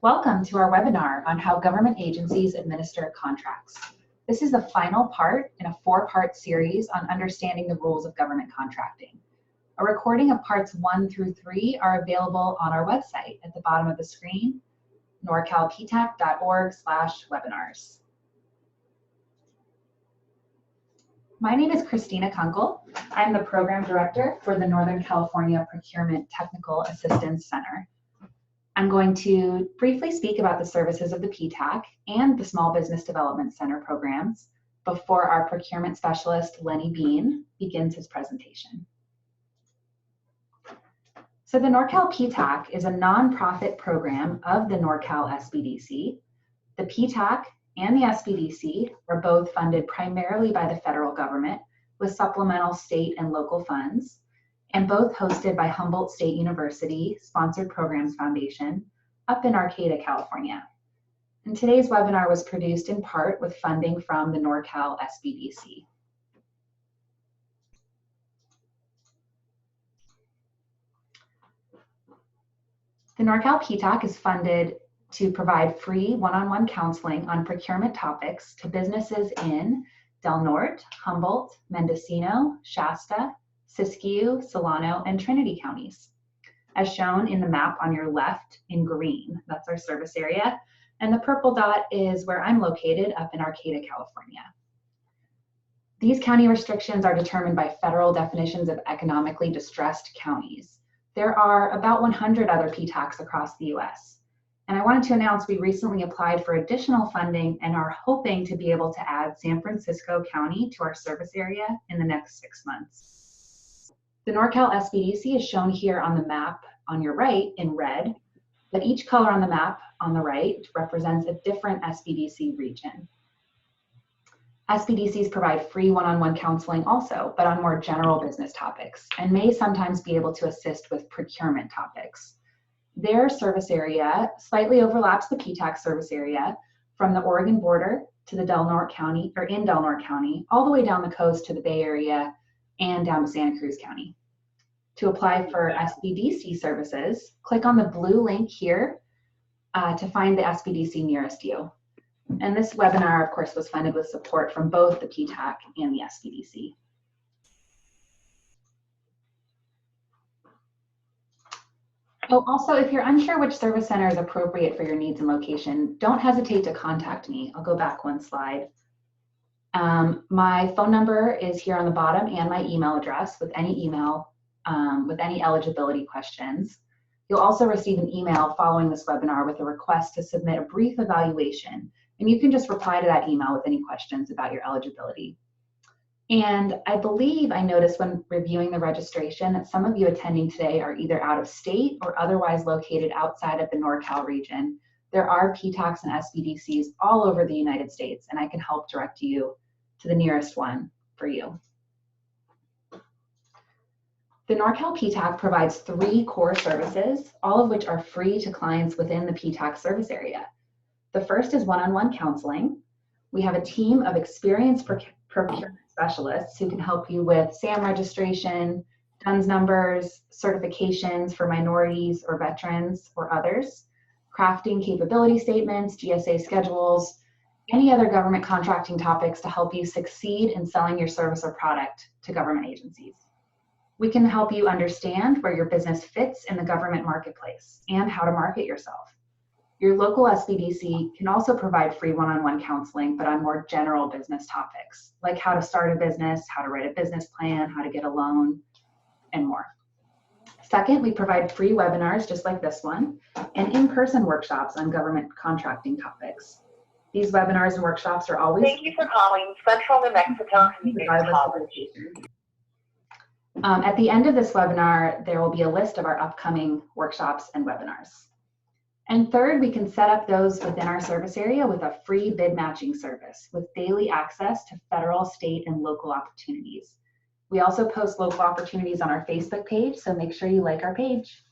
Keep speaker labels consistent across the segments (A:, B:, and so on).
A: Welcome to our webinar on how government agencies administer contracts. This is the final part in a four-part series on understanding the rules of government contracting. A recording of parts 1 through 3 are available on our website at the bottom of the screen, norcalptac.org/webinars. My name is Christina Kunkel. I'm the Program Director for the Northern California Procurement Technical Assistance Center. I'm going to briefly speak about the services of the PTAC and the Small Business Development Center programs before our procurement specialist, Lenny Bean, begins his presentation. So the Norcal PTAC is a nonprofit program of the Norcal SBDC. The PTAC and the SBDC are both funded primarily by the federal government with supplemental state and local funds, and both hosted by Humboldt State University Sponsored Programs Foundation up in Arcata, California. And today's webinar was produced in part with funding from the Norcal SBDC. The Norcal PTAC is funded to provide free one-on-one counseling on procurement topics to businesses in Del Norte, Humboldt, Mendocino, Shasta, Siskiyou, Solano, and Trinity counties, as shown in the map on your left in green. That's our service area. And the purple dot is where I'm located up in Arcata, California. These county restrictions are determined by federal definitions of economically distressed counties. There are about 100 other PTACs across the US. And I wanted to announce we recently applied for additional funding and are hoping to be able to add San Francisco County to our service area in the next 6 months. The Norcal SBDC is shown here on the map on your right in red, but each color on the map on the right represents a different SBDC region. SBDCs provide free one-on-one counseling also, but on more general business topics, and may sometimes be able to assist with procurement topics. Their service area slightly overlaps the PTAC service area from the Oregon border to the Del Norte County, or in Del Norte County, all the way down the coast to the Bay Area and down to Santa Cruz County. To apply for SBDC services, click on the blue link here to find the SBDC nearest you. And this webinar, of course, was funded with support from both the PTAC and the SBDC. Oh, also, if you're unsure which service center is appropriate for your needs and location, don't hesitate to contact me. I'll go back one slide. My phone number is here on the bottom and my email address with any email, with any eligibility questions. You'll also receive an email following this webinar with a request to submit a brief evaluation, and you can just reply to that email with any questions about your eligibility. And I believe I noticed when reviewing the registration that some of you attending today are either out of state or otherwise located outside of the NorCal region. There are PTACs and SBDCs all over the United States, and I can help direct you to the nearest one for you. The Norcal PTAC provides 3 core services, all of which are free to clients within the PTAC service area. The first is one-on-one counseling. We have a team of experienced procurement specialists who can help you with SAM registration, DUNS numbers, certifications for minorities or veterans or others, crafting capability statements, GSA schedules, any other government contracting topics to help you succeed in selling your service or product to government agencies. We can help you understand where your business fits in the government marketplace and how to market yourself. Your local SBDC can also provide free one-on-one counseling, but on more general business topics, like how to start a business, how to write a business plan, how to get a loan, and more. Second, we provide free webinars just like this one, and in-person workshops on government contracting topics. These webinars and workshops are always—
B: Thank you for calling Central New Mexico
A: regardless of location. At the end of this webinar, there will be a list of our upcoming workshops and webinars. And third, we can set up those within our service area with a free bid matching service with daily access to federal, state, and local opportunities. We also post local opportunities on our Facebook page, so make sure you like our page.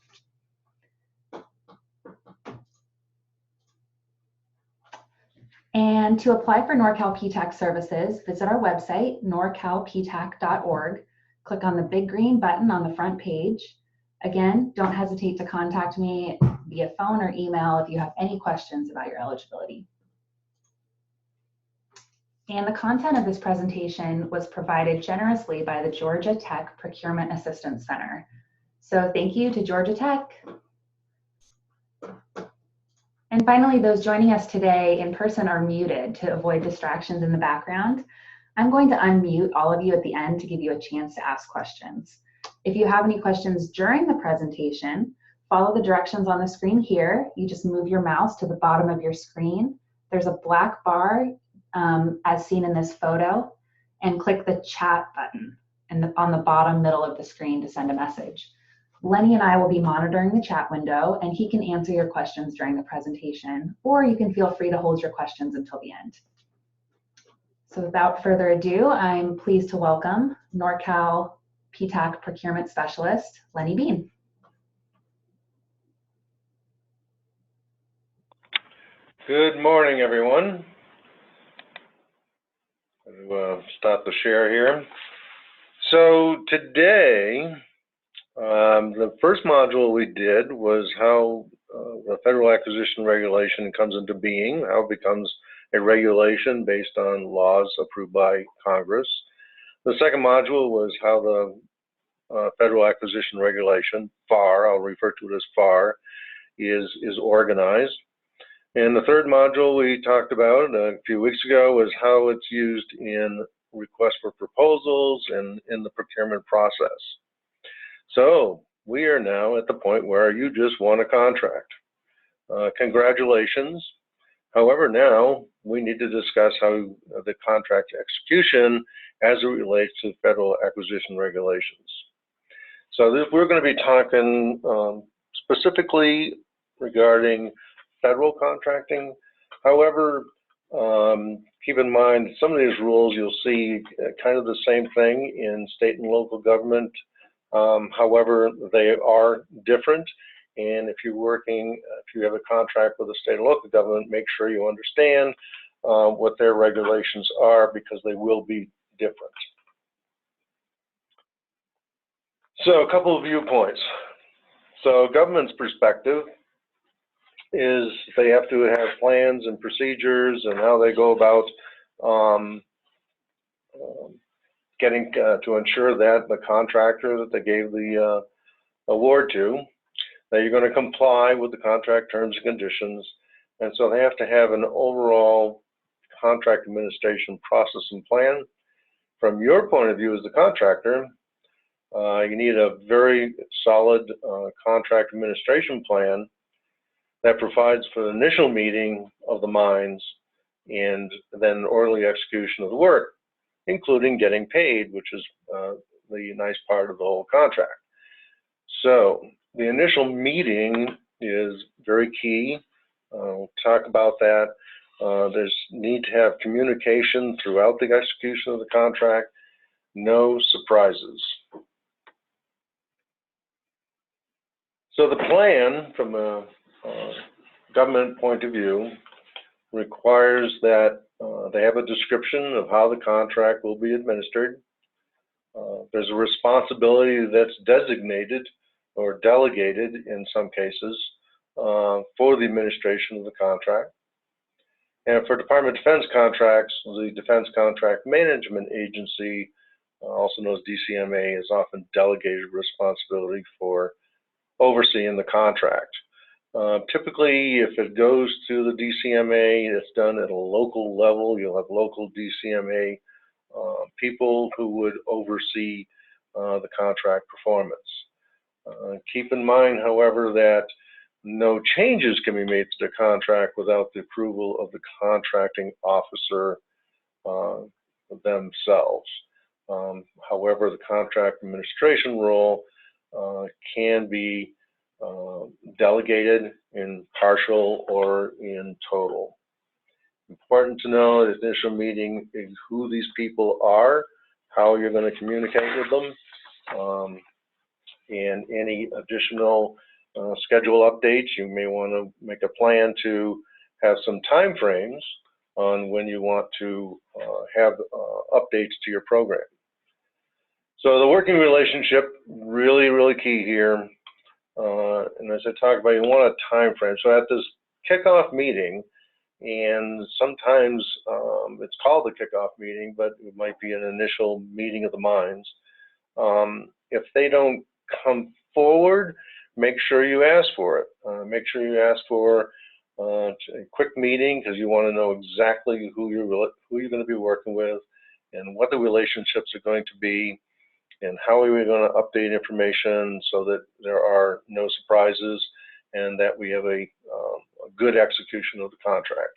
A: And to apply for Norcal PTAC services, visit our website, norcalptac.org. Click on the big green button on the front page. Again, don't hesitate to contact me via phone or email if you have any questions about your eligibility. And the content of this presentation was provided generously by the Georgia Tech Procurement Assistance Center. So thank you to Georgia Tech. And finally, those joining us today in person are muted to avoid distractions in the background. I'm going to unmute all of you at the end to give you a chance to ask questions. If you have any questions during the presentation, follow the directions on the screen here. You just move your mouse to the bottom of your screen. There's a black bar as seen in this photo, and click the chat button on the bottom middle of the screen to send a message. Lenny and I will be monitoring the chat window, and he can answer your questions during the presentation, or you can feel free to hold your questions until the end. So without further ado, I'm pleased to welcome Norcal PTAC Procurement Specialist, Lenny Bean.
C: Good morning, everyone. I'll stop the share here. So today, the first module we did was how the Federal Acquisition Regulation comes into being, how it becomes a regulation based on laws approved by Congress. The second module was how the Federal Acquisition Regulation, FAR, I'll refer to it as FAR, is organized. And the third module we talked about a few weeks ago was how it's used in requests for proposals and in the procurement process. So we are now at the point where you just won a contract. Congratulations. However, now we need to discuss how the contract execution as it relates to federal acquisition regulations. So we're going to be talking specifically regarding federal contracting. However, keep in mind some of these rules you'll see kind of the same thing in state and local government. However, they are different. And if you have a contract with a state or local government, make sure you understand what their regulations are, because they will be different. So a couple of viewpoints. So government's perspective is they have to have plans and procedures and how they go about getting to ensure that the contractor that they gave the award to, that you're going to comply with the contract terms and conditions. And so they have to have an overall contract administration process and plan. From your point of view as the contractor, you need a very solid contract administration plan that provides for the initial meeting of the minds and then orderly execution of the work, including getting paid, which is the nice part of the whole contract. So the initial meeting is very key. We'll talk about that. There's need to have communication throughout the execution of the contract, no surprises. So the plan from a government point of view requires that they have a description of how the contract will be administered. There's a responsibility that's designated or delegated in some cases for the administration of the contract. And for Department of Defense contracts, the Defense Contract Management Agency, also known as DCMA, is often delegated responsibility for overseeing the contract. Typically, if it goes to the DCMA, it's done at a local level. You'll have local DCMA people who would oversee the contract performance. Keep in mind, however, that no changes can be made to the contract without the approval of the contracting officer themselves. However, the contract administration role can be delegated in partial or in total. Important to know at the initial meeting is who these people are, how you're going to communicate with them, and any additional schedule updates. You may want to make a plan to have some time frames on when you want to have updates to your program. So the working relationship, really, really key here. and as I talked about, you want a time frame. So at this kickoff meeting, and sometimes it's called the kickoff meeting, but it might be an initial meeting of the minds. If they don't come forward, make sure you ask for it. Make sure you ask for a quick meeting, because you want to know exactly who you're going to be working with and what the relationships are going to be, and how are we going to update information so that there are no surprises and that we have a good execution of the contract.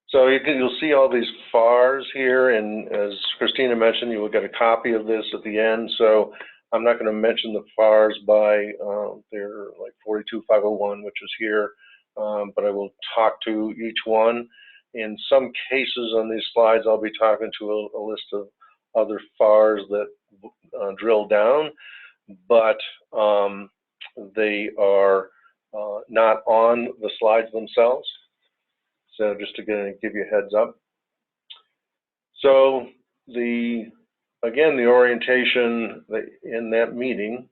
C: So you'll see all these FARs here, and as Christina mentioned, you will get a copy of this at the end. So I'm not going to mention the FARs by they're like 42501, which is here, but I will talk to each one. In some cases on these slides, I'll be talking to a list of other FARs that drill down, but they are not on the slides themselves. So just to give you a heads up. So again, the orientation in that meeting,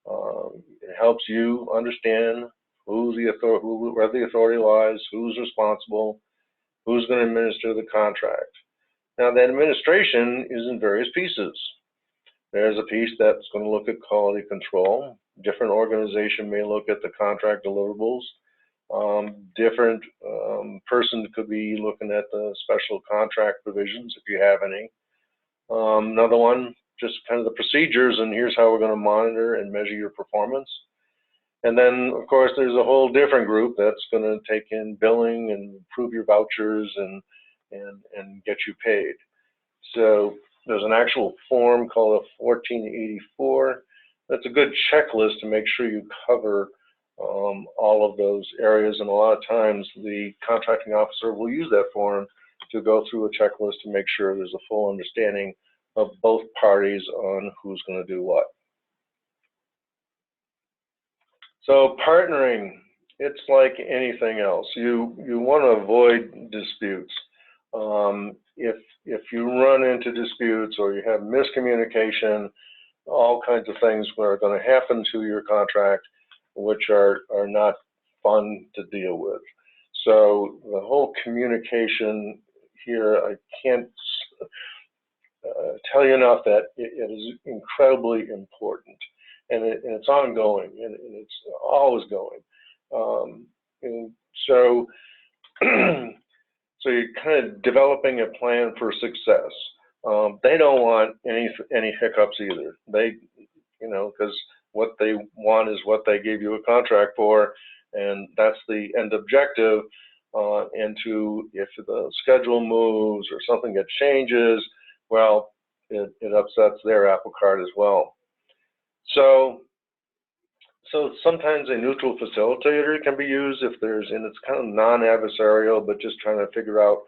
C: it helps you understand who's the authority, where the authority lies, who's responsible, who's going to administer the contract. Now, the administration is in various pieces. There's a piece that's going to look at quality control. Different organization may look at the contract deliverables. Different person could be looking at the special contract provisions, if you have any. Another one, just kind of the procedures, and here's how we're going to monitor and measure your performance. And then, of course, there's a whole different group that's going to take in billing and approve your vouchers and get you paid. So there's an actual form called a 1484. That's a good checklist to make sure you cover all of those areas, and a lot of times the contracting officer will use that form to go through a checklist to make sure there's a full understanding of both parties on who's going to do what. So partnering, it's like anything else. You want to avoid disputes. If you run into disputes or you have miscommunication, all kinds of things are going to happen to your contract, which are not fun to deal with. So the whole communication here, I can't tell you enough that it is incredibly important, and it's ongoing, and it's always going. And so, so you're kind of developing a plan for success. They don't want any hiccups either. They, because what they want is what they gave you a contract for, and that's the end objective. And if the schedule moves or something that changes, well, it upsets their apple cart as well. So sometimes a neutral facilitator can be used if and it's kind of non-adversarial, but just trying to figure out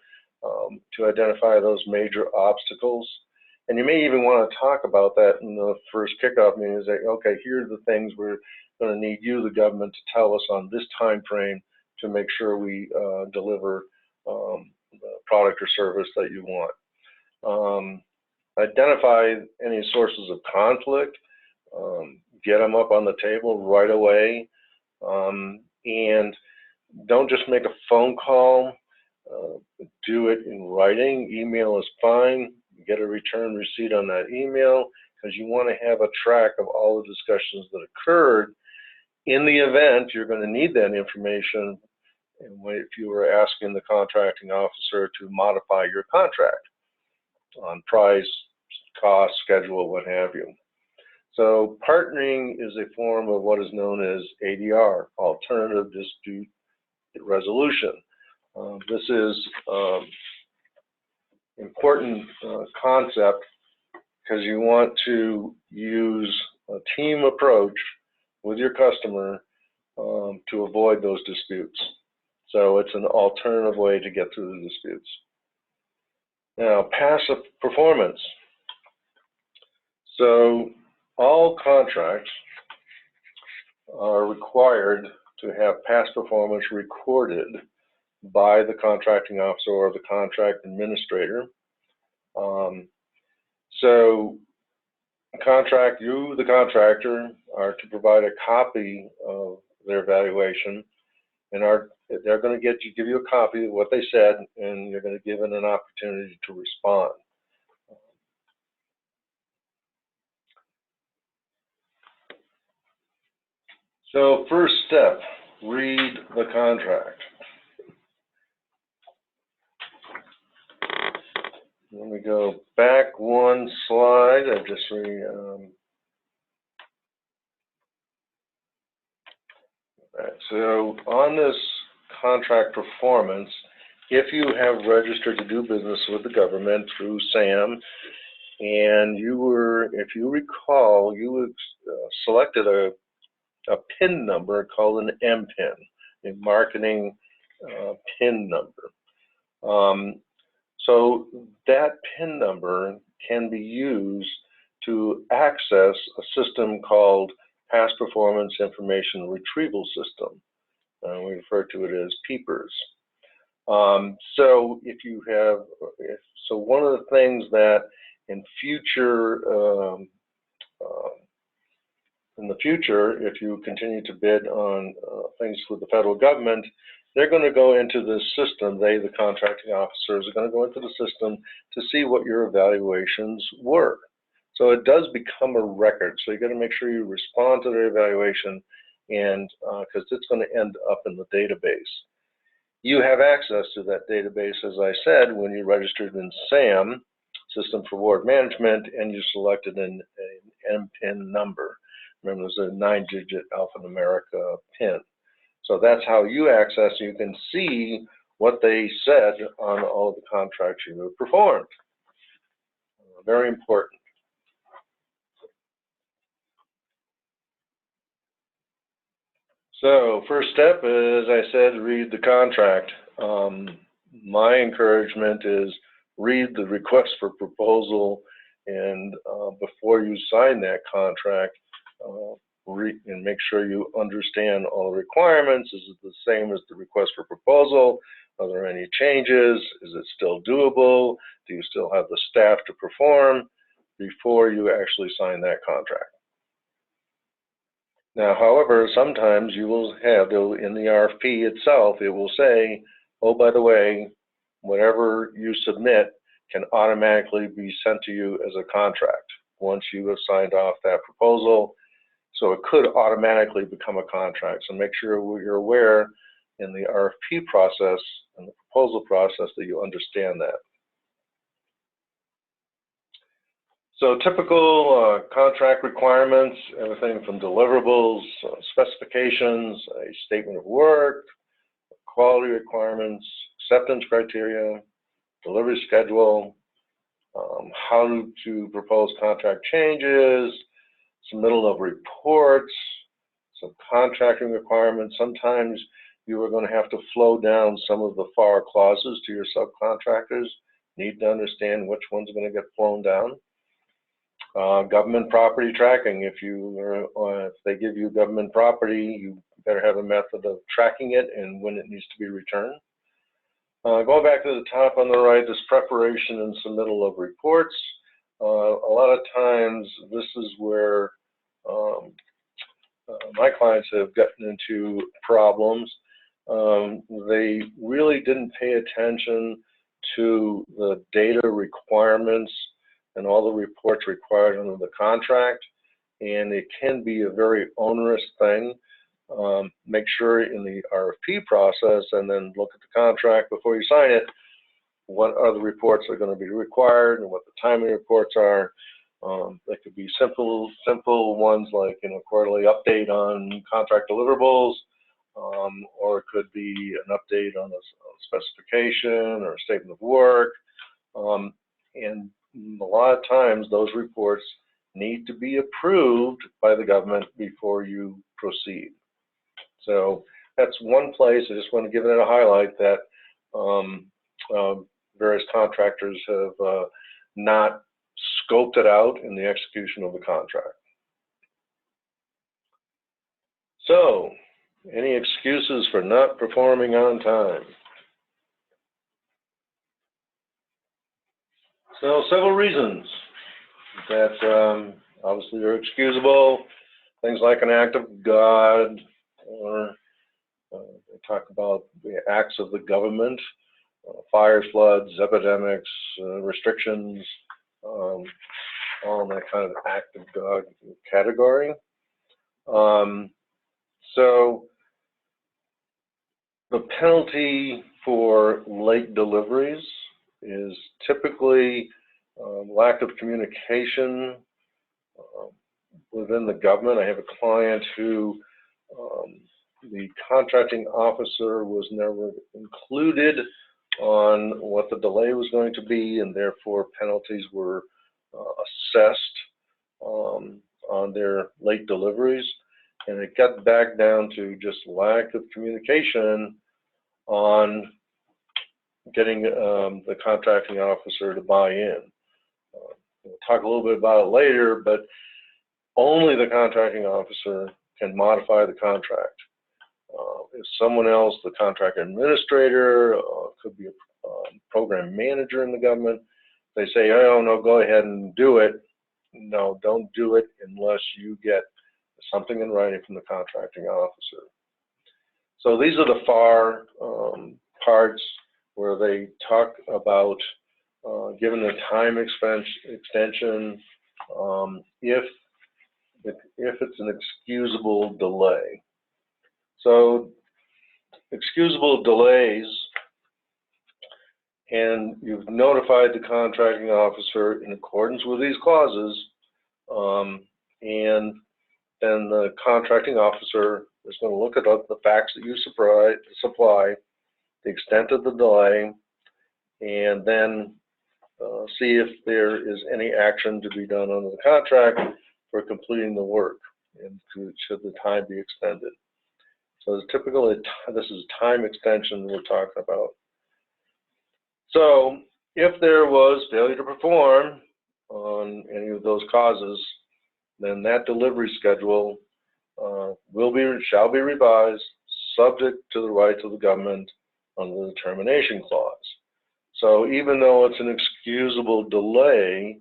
C: to identify those major obstacles. And you may even want to talk about that in the first kickoff meeting. Say, okay, here are the things we're going to need you, the government, to tell us on this time frame to make sure we deliver the product or service that you want. Identify any sources of conflict, get them up on the table right away, and don't just make a phone call. Do it in writing. Email is fine. Get a return receipt on that email, because you want to have a track of all the discussions that occurred. In the event you're going to need that information, and if you were asking the contracting officer to modify your contract on price, cost, schedule, what have you. So partnering is a form of what is known as ADR, Alternative Dispute Resolution. This is important concept, because you want to use a team approach with your customer to avoid those disputes. So it's an alternative way to get through the disputes. Now, passive performance. So all contracts are required to have past performance recorded by the contracting officer or the contract administrator. So you, the contractor, are to provide a copy of their evaluation, and they're going to give you a copy of what they said, and you're going to give it an opportunity to respond. So first step, read the contract. Let me go back one slide. I just so on this contract performance, if you have registered to do business with the government through SAM, and if you recall, you selected a PIN number called an MPIN, a marketing PIN number. So that PIN number can be used to access a system called Past Performance Information Retrieval System. We refer to it as PEPRS. So so one of the things that in the future, if you continue to bid on things with the federal government, they're going to go into the system, the contracting officers are going to go into the system to see what your evaluations were. So it does become a record. So you got to make sure you respond to their evaluation, and because it's going to end up in the database. You have access to that database, as I said, when you registered in SAM, System for Award Management, and you selected an MPIN number. Remember, there's a 9-digit alphanumeric PIN. So that's how you access. You can see what they said on all of the contracts you have performed. Very important. So first step, as I said, read the contract. My encouragement is read the request for proposal, and before you sign that contract, and make sure you understand all the requirements. Is it the same as the request for proposal? Are there any changes? Is it still doable? Do you still have the staff to perform before you actually sign that contract? Now, however, sometimes you will have, in the RFP itself, it will say, oh, by the way, whatever you submit can automatically be sent to you as a contract once you have signed off that proposal. So it could automatically become a contract. So make sure you're aware in the RFP process and the proposal process that you understand that. So typical contract requirements, everything from deliverables, specifications, a statement of work, quality requirements, acceptance criteria, delivery schedule, how to propose contract changes, submittal of reports, some contracting requirements. Sometimes you are going to have to flow down some of the FAR clauses to your subcontractors. Need to understand which one's going to get flown down. Government property tracking. If they give you government property, you better have a method of tracking it and when it needs to be returned. Going back to the top on the right, this preparation and submittal of reports. A lot of times, this is where my clients have gotten into problems. They really didn't pay attention to the data requirements and all the reports required under the contract, and it can be a very onerous thing. Make sure in the RFP process, and then look at the contract before you sign it, what other reports are going to be required and what the timing reports are. They could be simple ones like quarterly update on contract deliverables, or it could be an update on a specification or a statement of work. And a lot of times those reports need to be approved by the government before you proceed. So that's one place. I just want to give it a highlight that various contractors have not scoped it out in the execution of the contract. So, any excuses for not performing on time? So, several reasons that obviously are excusable. things like an act of God, or they talk about the acts of the government, fires, floods, epidemics, restrictions, all in that kind of act of God category. So the penalty for late deliveries is typically lack of communication within the government. I have a client who the contracting officer was never included on what the delay was going to be, and therefore penalties were assessed on their late deliveries. And it got back down to just lack of communication on getting the contracting officer to buy in. We'll talk a little bit about it later, but only the contracting officer can modify the contract. If someone else, the contract administrator, could be a program manager in the government, they say, oh, no, go ahead and do it. No, don't do it unless you get something in writing from the contracting officer. So these are the FAR parts where they talk about given the time extension, if it's an excusable delay. So excusable delays, and you've notified the contracting officer in accordance with these clauses, and then the contracting officer is going to look at the facts that you supply, the extent of the delay, and then see if there is any action to be done under the contract for completing the work, and should the time be extended. So it's typically, this is time extension we're talking about. So if there was failure to perform on any of those causes, then that delivery schedule shall be revised, subject to the rights of the government under the termination clause. So even though it's an excusable delay,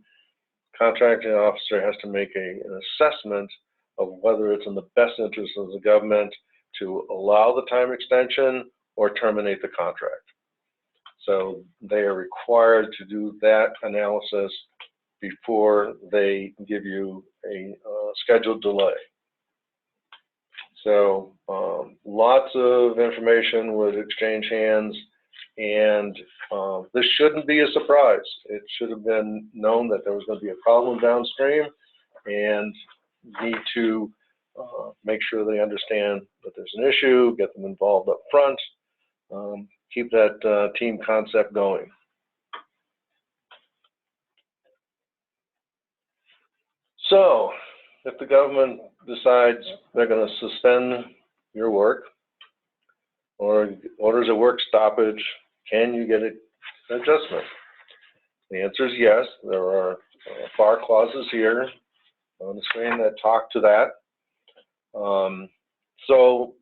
C: contracting officer has to make an assessment of whether it's in the best interest of the government to allow the time extension or terminate the contract. So they are required to do that analysis before they give you a scheduled delay. So lots of information would exchange hands, and this shouldn't be a surprise. It should have been known that there was going to be a problem downstream, and need to make sure they understand that there's an issue, get them involved up front, keep that team concept going. So if the government decides they're going to suspend your work or orders a work stoppage, can you get an adjustment? The answer is yes. There are FAR clauses here on the screen that talk to that. So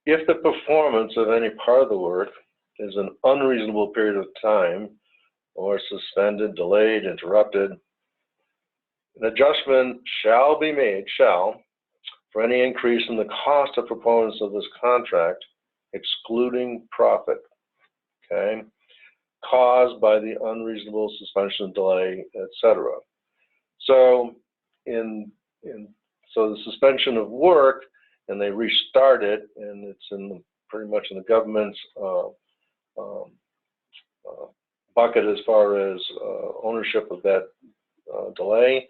C: if the performance of any part of the work is an unreasonable period of time or suspended, delayed, interrupted, an adjustment shall be made, for any increase in the cost of performance of this contract, excluding profit, okay, caused by the unreasonable suspension, delay, etc. So so the suspension of work, and they restart it, and it's pretty much in the government's bucket as far as ownership of that delay.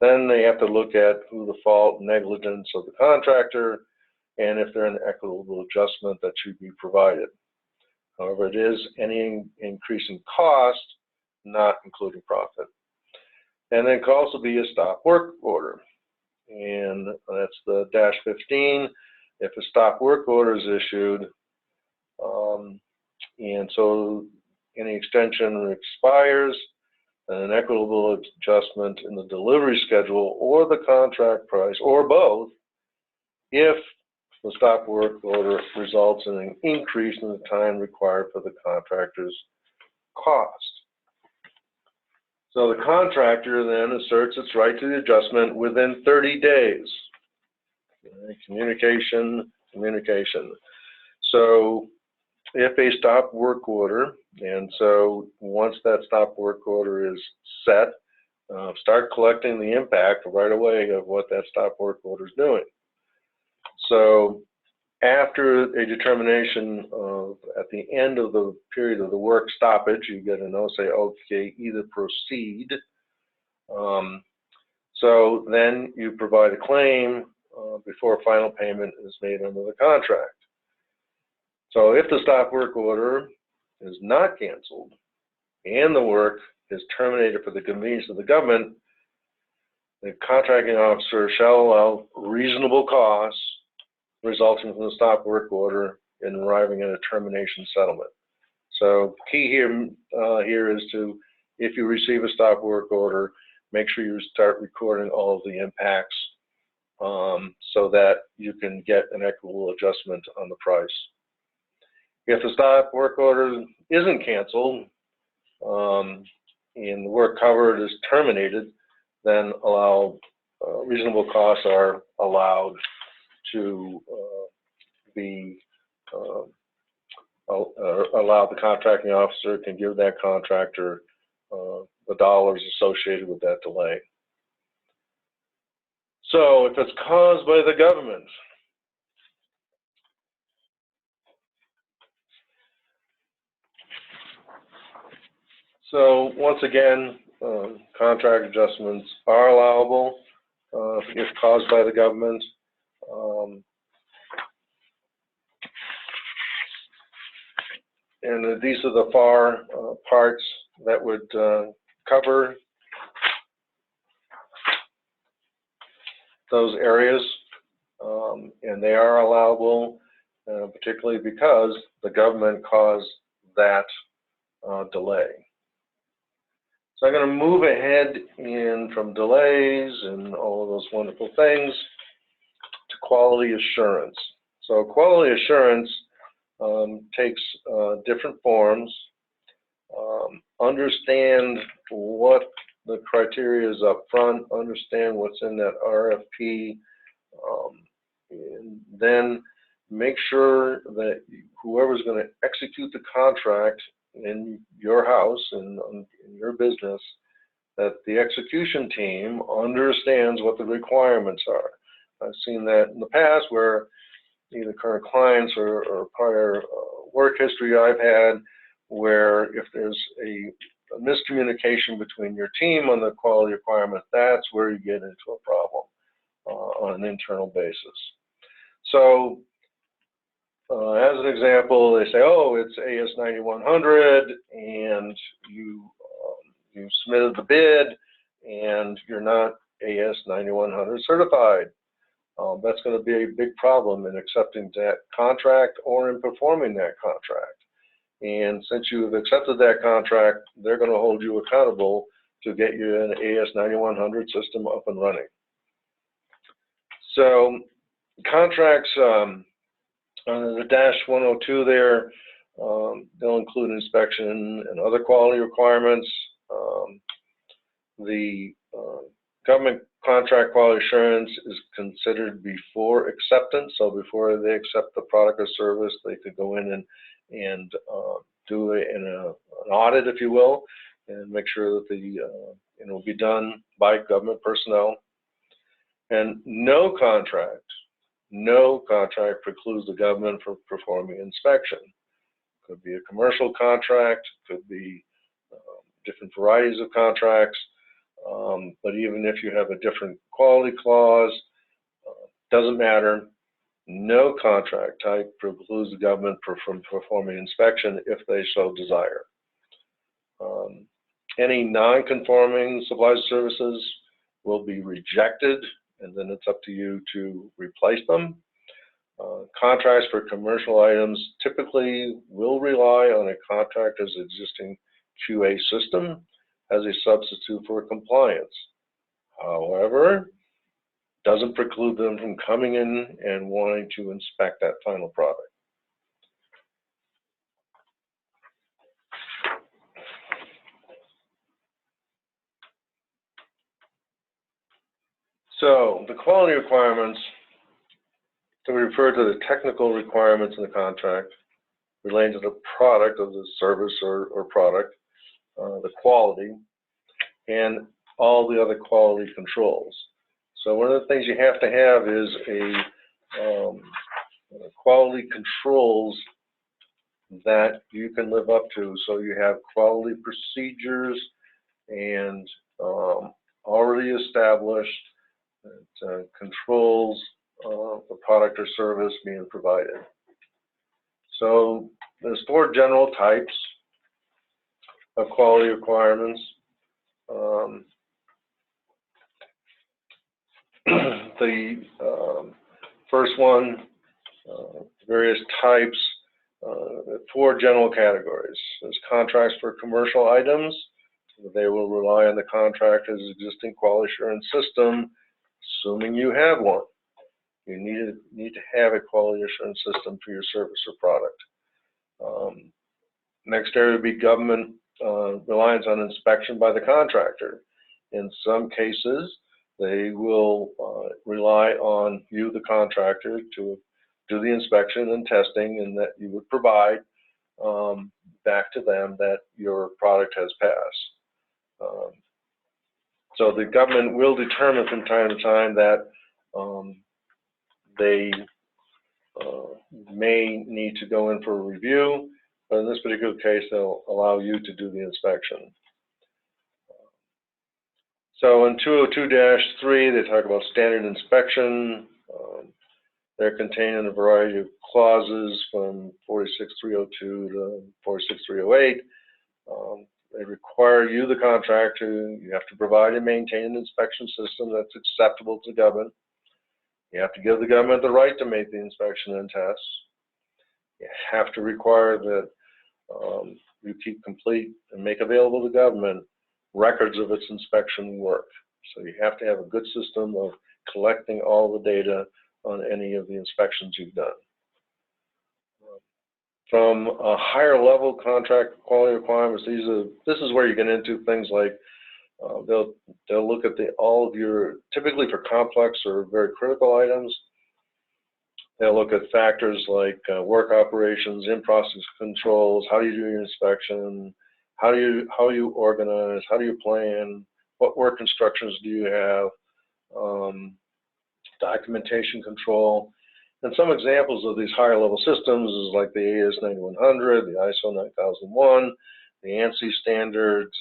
C: Then they have to look at who the fault, negligence of the contractor, and if there's an equitable adjustment that should be provided. However, it is any increase in cost, not including profit. And then it could also be a stop work order, and that's the -15. If a stop work order is issued, and so any extension expires, an equitable adjustment in the delivery schedule or the contract price, or both, if the stop work order results in an increase in the time required for the contractor's cost. So the contractor then asserts its right to the adjustment within 30 days Communication. So if a stop work order, and so once that stop work order is set, start collecting the impact right away of what that stop work order is doing. So after a determination of, at the end of the period of the work stoppage, you get a note say, okay, either proceed. So then you provide a claim before final payment is made under the contract. So if the stop work order is not canceled and the work is terminated for the convenience of the government, the contracting officer shall allow reasonable costs resulting from the stop work order in arriving at a termination settlement. So key here is to, if you receive a stop work order, make sure you start recording all of the impacts so that you can get an equitable adjustment on the price. If the stop work order isn't canceled and the work covered is terminated, then reasonable costs are allowed to be allow the contracting officer can give that contractor the dollars associated with that delay. So if it's caused by the government, so once again, contract adjustments are allowable if caused by the government. And these are the FAR parts that would cover those areas, and they are allowable, particularly because the government caused that delay. So I'm going to move ahead from delays and all of those wonderful things to quality assurance. So quality assurance takes different forms. Understand what the criteria is up front, understand what's in that RFP, and then make sure that whoever's going to execute the contract in your house and in your business, that the execution team understands what the requirements are. I've seen that in the past where either current clients or prior work history I've had, where if there's a miscommunication between your team on the quality requirement, that's where you get into a problem on an internal basis. So as an example, they say, oh, it's AS9100 and you submitted the bid and you're not AS9100 certified. That's going to be a big problem in accepting that contract or in performing that contract. And since you've accepted that contract, they're going to hold you accountable to get you an AS9100 system up and running. So contracts on the -102 there, they'll include inspection and other quality requirements. The government contract quality assurance is considered before acceptance. So before they accept the product or service, they could go in and do an audit, if you will, and make sure that it will be done by government personnel. And no contract precludes the government from performing inspection. Could be a commercial contract, could be different varieties of contracts, but even if you have a different quality clause, doesn't matter. No contract type precludes the government from performing inspection if they so desire. Any non-conforming supplies and services will be rejected, and then it's up to you to replace them. Contracts for commercial items typically will rely on a contractor's existing QA system as a substitute for compliance. However, doesn't preclude them from coming in and wanting to inspect that final product. So the quality requirements to refer to the technical requirements in the contract relating to the product of the service or product, the quality, and all the other quality controls. So one of the things you have to have is a quality controls that you can live up to. So you have quality procedures and already established controls the product or service being provided. So there's 4 general types of quality requirements. The first one, various types, 4 general categories. There's contracts for commercial items. They will rely on the contractor's existing quality assurance system, assuming you have one. You need to have a quality assurance system for your service or product. Next area would be government reliance on inspection by the contractor. In some cases, they will rely on you, the contractor, to do the inspection and testing, and that you would provide back to them that your product has passed. So the government will determine from time to time that they may need to go in for a review, but in this particular case, they'll allow you to do the inspection. So in 202-3, they talk about standard inspection. They're contained in a variety of clauses from 46302 to 46308. They require you, the contractor, you have to provide and maintain an inspection system that's acceptable to government. You have to give the government the right to make the inspection and tests. You have to require that you keep complete and make available to government records of its inspection work. So you have to have a good system of collecting all the data on any of the inspections you've done. From a higher level contract quality requirements, this is where you get into things like they'll look at all of your, typically for complex or very critical items, they'll look at factors like work operations, in-process controls, how do you do your inspection, how you organize, how do you plan, what work instructions do you have, documentation control. And some examples of these higher level systems is like the AS9100, the ISO 9001, the ANSI standards,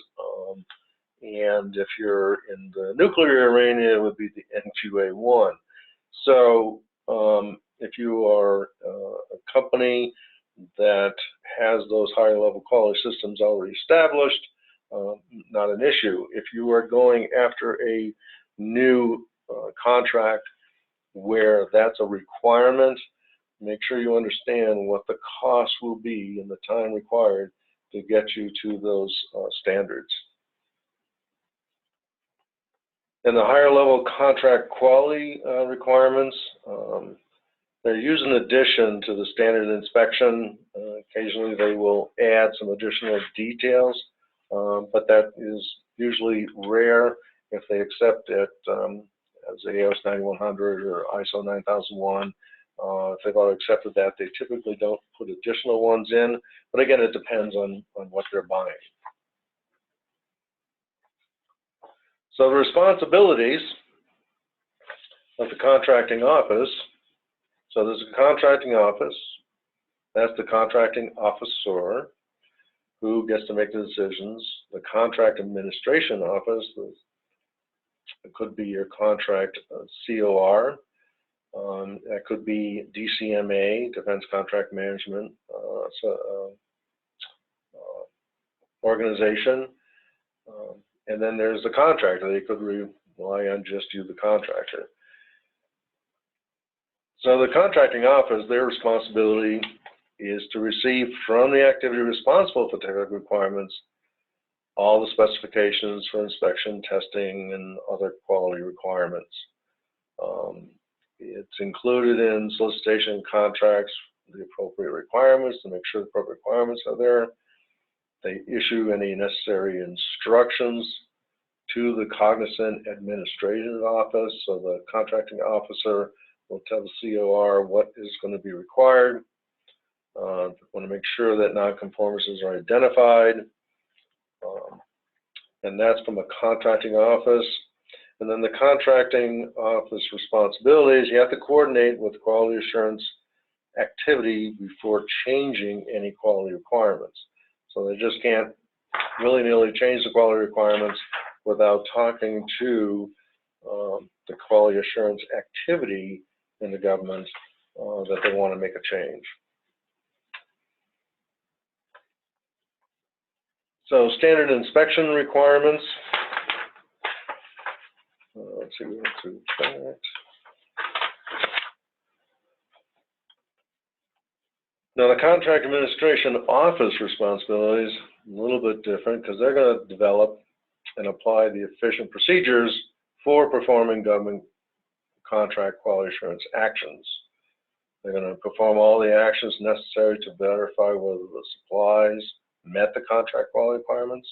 C: and if you're in the nuclear arena, it would be the NQA1. So if you are a company that has those higher level quality systems already established, not an issue. If you are going after a new contract where that's a requirement, make sure you understand what the cost will be and the time required to get you to those standards. And the higher level contract quality requirements, they're used in addition to the standard inspection. Occasionally they will add some additional details, but that is usually rare. If they accept it as AS 9100 or ISO 9001, if they've already accepted that, they typically don't put additional ones in. But again, it depends on what they're buying. So the responsibilities of the contracting office. So there's a contracting office. That's the contracting officer who gets to make the decisions. The contract administration office, it could be your contract COR. That could be DCMA, Defense Contract Management organization. And then there's the contractor. They could rely on just you, the contractor. So the contracting office, their responsibility is to receive from the activity responsible for technical requirements all the specifications for inspection, testing, and other quality requirements. It's included in solicitation contracts, the appropriate requirements to make sure the appropriate requirements are there. They issue any necessary instructions to the cognizant administrative office, so the contracting officer will tell the COR what is going to be required. Want to make sure that non-conformances are identified. And that's from a contracting office. And then the contracting office responsibilities, you have to coordinate with quality assurance activity before changing any quality requirements. So they just can't willy-nilly change the quality requirements without talking to the quality assurance activity in the government that they want to make a change. So standard inspection requirements. Let's see, we went through that. Now the contract administration office responsibilities, a little bit different because they're going to develop and apply the efficient procedures for performing government contract quality assurance actions. They're going to perform all the actions necessary to verify whether the supplies met the contract quality requirements.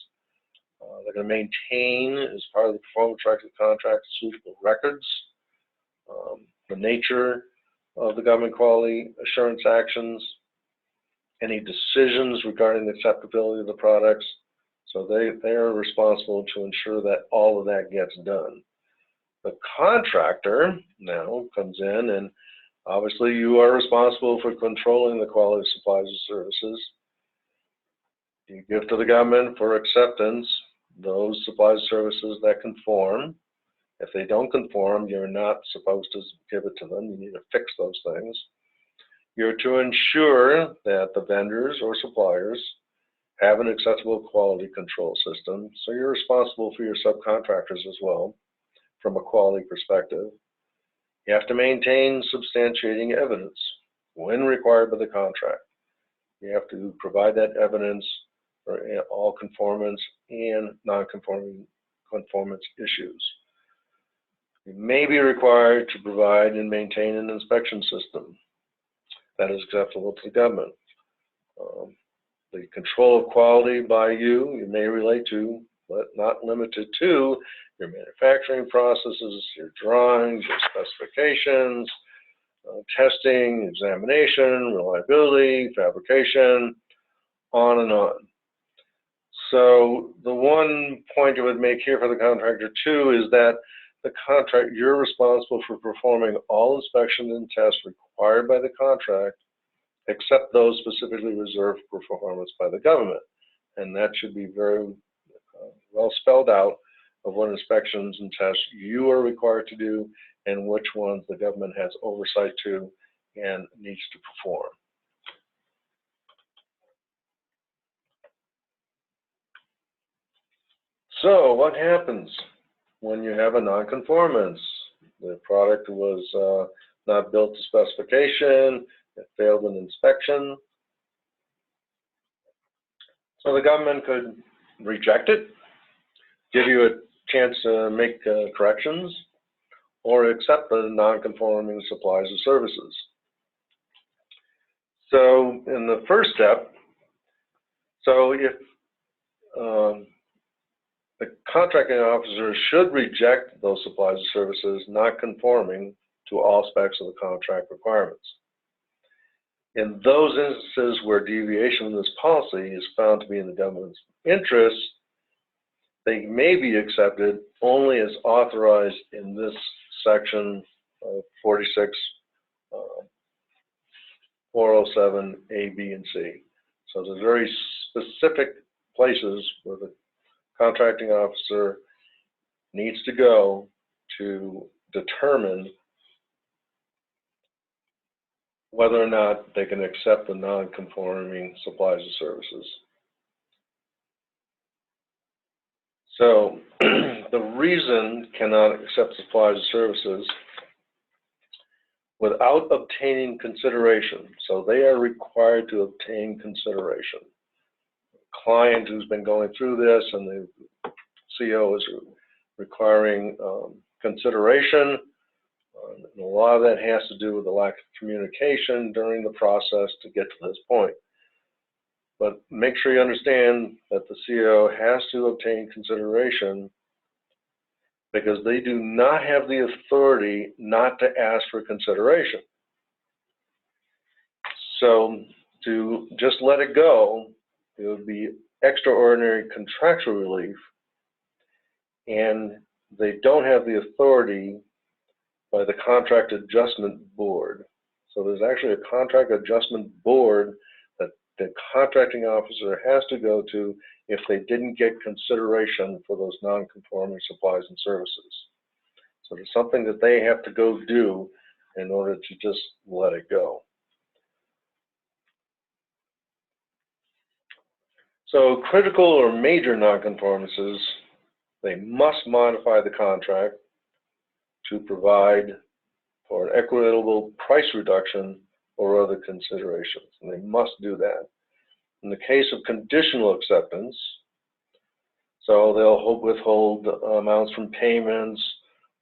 C: They're going to maintain, as part of the performance record of the contract, suitable records, the nature of the government quality assurance actions, any decisions regarding the acceptability of the products. So they are responsible to ensure that all of that gets done. The contractor now comes in, and obviously you are responsible for controlling the quality of supplies and services. You give to the government for acceptance those supplies and services that conform. If they don't conform, you're not supposed to give it to them. You need to fix those things. You're to ensure that the vendors or suppliers have an acceptable quality control system. So you're responsible for your subcontractors as well, from a quality perspective. You have to maintain substantiating evidence when required by the contract. You have to provide that evidence for all conformance and non-conformance issues. You may be required to provide and maintain an inspection system that is acceptable to the government. The control of quality by you may relate to, but not limited to, your manufacturing processes, your drawings, your specifications, testing, examination, reliability, fabrication, on and on. So the one point I would make here for the contractor too is that the contract, you're responsible for performing all inspections and tests required by the contract, except those specifically reserved for performance by the government. And that should be very well spelled out of what inspections and tests you are required to do and which ones the government has oversight to and needs to perform. So what happens when you have a non-conformance? The product was not built to specification, it failed an inspection. So the government could reject it, give you a chance to make corrections, or accept the non-conforming supplies or services. So in the first step, so if the contracting officer should reject those supplies or services not conforming to all specs of the contract requirements. In those instances where deviation from this policy is found to be in the government's interest, they may be accepted only as authorized in this section of 46, 407, A, B, and C. So there's very specific places where the contracting officer needs to go to determine whether or not they can accept the non-conforming supplies or services. So the reason cannot accept supplies or services without obtaining consideration. So they are required to obtain consideration. Client who's been going through this and the CO is requiring consideration. And a lot of that has to do with the lack of communication during the process to get to this point. But make sure you understand that the CO has to obtain consideration because they do not have the authority not to ask for consideration. So to just let it go, it would be extraordinary contractual relief, and they don't have the authority by the Contract Adjustment Board. So there's actually a Contract Adjustment Board that the contracting officer has to go to if they didn't get consideration for those non-conforming supplies and services. So there's something that they have to go do in order to just let it go. So critical or major nonconformances, they must modify the contract to provide for an equitable price reduction or other considerations, and they must do that. In the case of conditional acceptance, so they'll withhold amounts from payments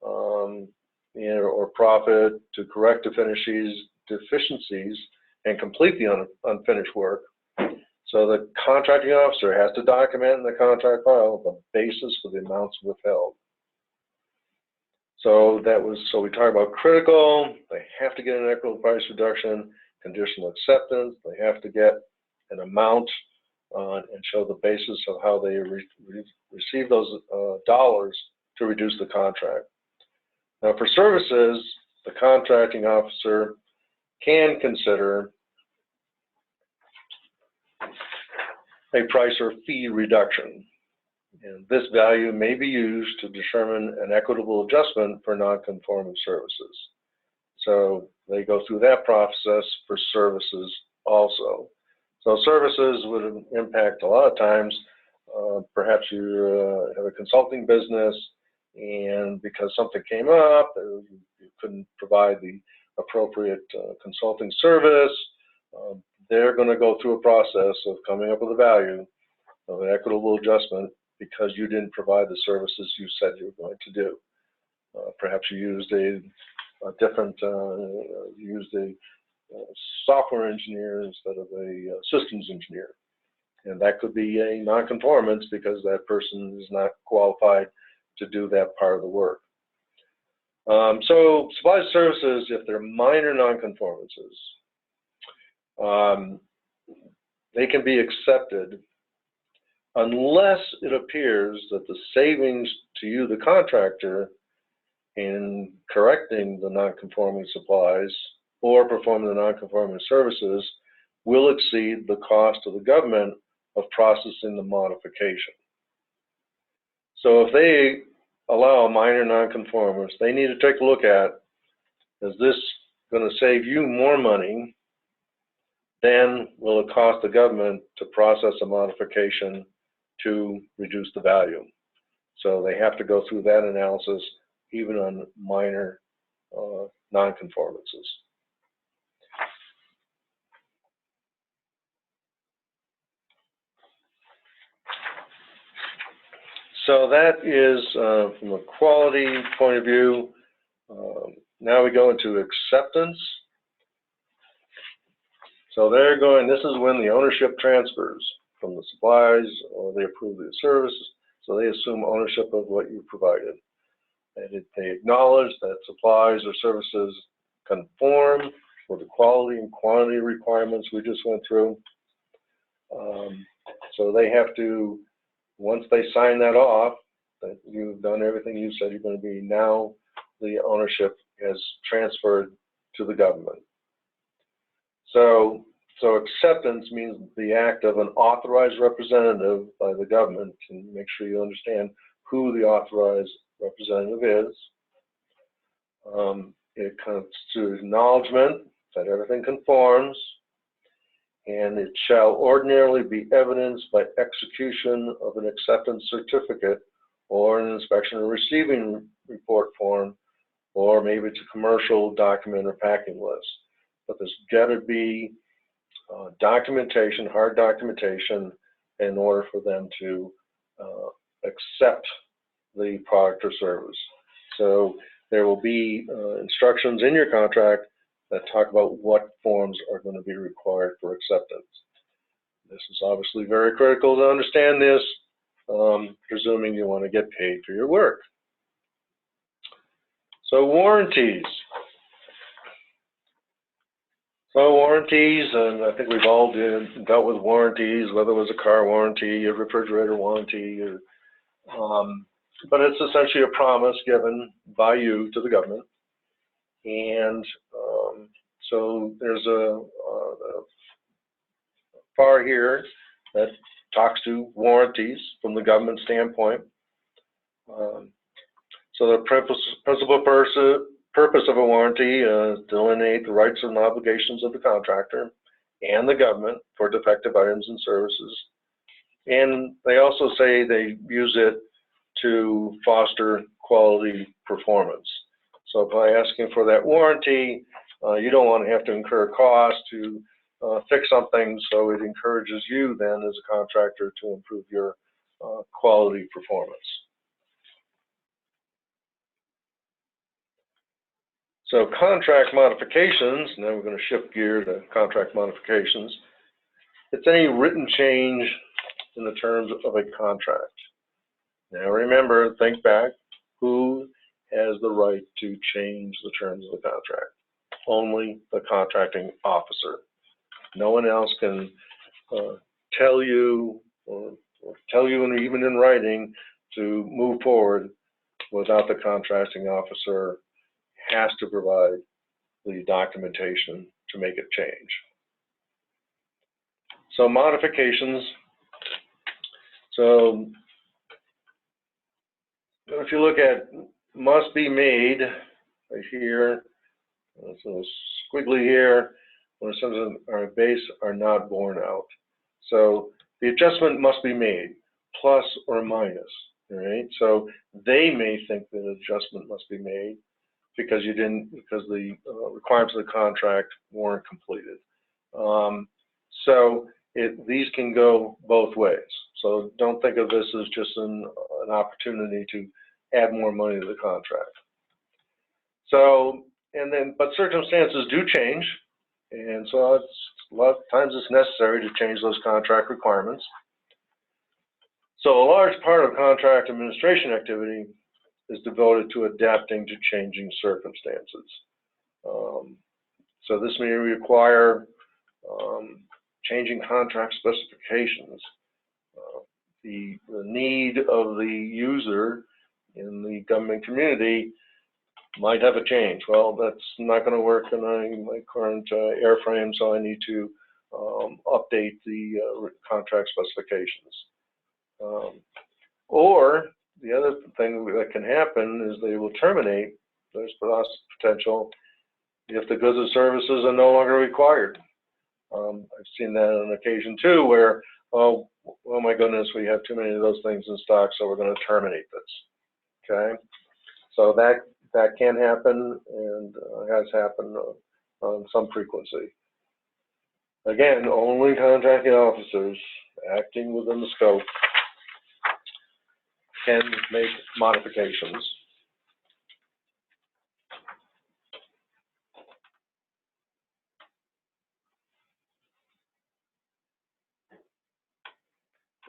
C: or profit to correct deficiencies and complete the unfinished work. So the contracting officer has to document in the contract file the basis for the amounts withheld. So we talk about critical, they have to get an equitable price reduction. Conditional acceptance, they have to get an amount and show the basis of how they receive those dollars to reduce the contract. Now for services, the contracting officer can consider a price or fee reduction. And this value may be used to determine an equitable adjustment for non-conforming services. So they go through that process for services also. So services would impact a lot of times, perhaps you have a consulting business, and because something came up, you couldn't provide the appropriate consulting service, they're going to go through a process of coming up with a value of an equitable adjustment because you didn't provide the services you said you were going to do. Perhaps you used a software engineer instead of a systems engineer. And that could be a non-conformance because that person is not qualified to do that part of the work. So supplies and services, if they're minor non-conformances, they can be accepted unless it appears that the savings to you, the contractor, in correcting the non-conforming supplies or performing the non-conforming services will exceed the cost to the government of processing the modification. So if they allow a minor non-conformance, they need to take a look at, is this going to save you more money than will it cost the government to process a modification to reduce the value? So they have to go through that analysis even on minor non-conformances. So that is from a quality point of view. Now we go into acceptance. So they're going, this is when the ownership transfers from the supplies or they approve the service. So they assume ownership of what you provided. And they acknowledge that supplies or services conform with the quality and quantity requirements we just went through. So they have to, once they sign that off, that you've done everything you said you're going to be, now the ownership has transferred to the government. So acceptance means the act of an authorized representative by the government, and make sure you understand who the authorized representative is. It constitutes acknowledgement that everything conforms, and it shall ordinarily be evidenced by execution of an acceptance certificate or an inspection or receiving report form, or maybe it's a commercial document or packing list. But there's got to be documentation, hard documentation, in order for them to accept the product or service. So there will be instructions in your contract that talk about what forms are going to be required for acceptance. This is obviously very critical to understand this, presuming you want to get paid for your work. So warranties. So warranties, and I think we've all dealt with warranties, whether it was a car warranty, a refrigerator warranty, or, but it's essentially a promise given by you to the government. And so there's a bar here that talks to warranties from the government standpoint. So the principal purpose of a warranty is to delineate the rights and obligations of the contractor and the government for defective items and services. And they also say they use it to foster quality performance. So by asking for that warranty, you don't want to have to incur costs to fix something, so it encourages you then as a contractor to improve your quality performance. So contract modifications, now we're going to shift gear to contract modifications. It's any written change in the terms of a contract. Now remember, think back, who has the right to change the terms of the contract? Only the contracting officer. No one else can tell you or tell you even in writing to move forward without the contracting officer has to provide the documentation to make it change. So modifications. So if you look at must be made right here, so squiggly here, when it says our base are not borne out. So the adjustment must be made, plus or minus, right? So they may think that an adjustment must be made because the requirements of the contract weren't completed. These can go both ways. So don't think of this as just an opportunity to add more money to the contract. So, but circumstances do change, and so a lot of times it's necessary to change those contract requirements. So a large part of contract administration activity is devoted to adapting to changing circumstances. So this may require changing contract specifications. The need of the user in the government community might have a change. Well, that's not going to work in my current airframe, so I need to update the contract specifications. Or the other thing that can happen is they will terminate. There's potential if the goods and services are no longer required. I've seen that on occasion too, where, oh my goodness, we have too many of those things in stock, so we're going to terminate this. Okay, so that can happen and has happened on some frequency. Again, only contracting officers acting within the scope can make modifications.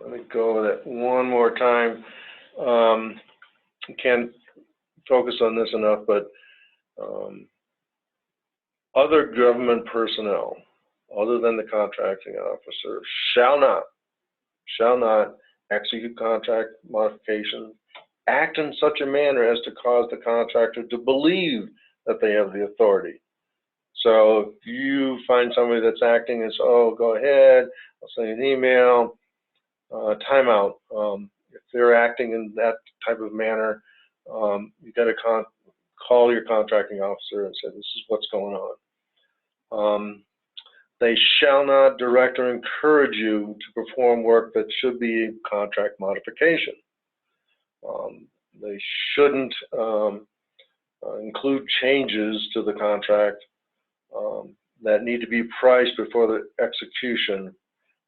C: Let me go over that one more time. Can't focus on this enough, but other government personnel, other than the contracting officer, shall not execute contract modification, act in such a manner as to cause the contractor to believe that they have the authority. So if you find somebody that's acting as, oh, go ahead, I'll send you an email, timeout. If they're acting in that type of manner, you got to call your contracting officer and say, this is what's going on. They shall not direct or encourage you to perform work that should be a contract modification. They shouldn't include changes to the contract that need to be priced before the execution.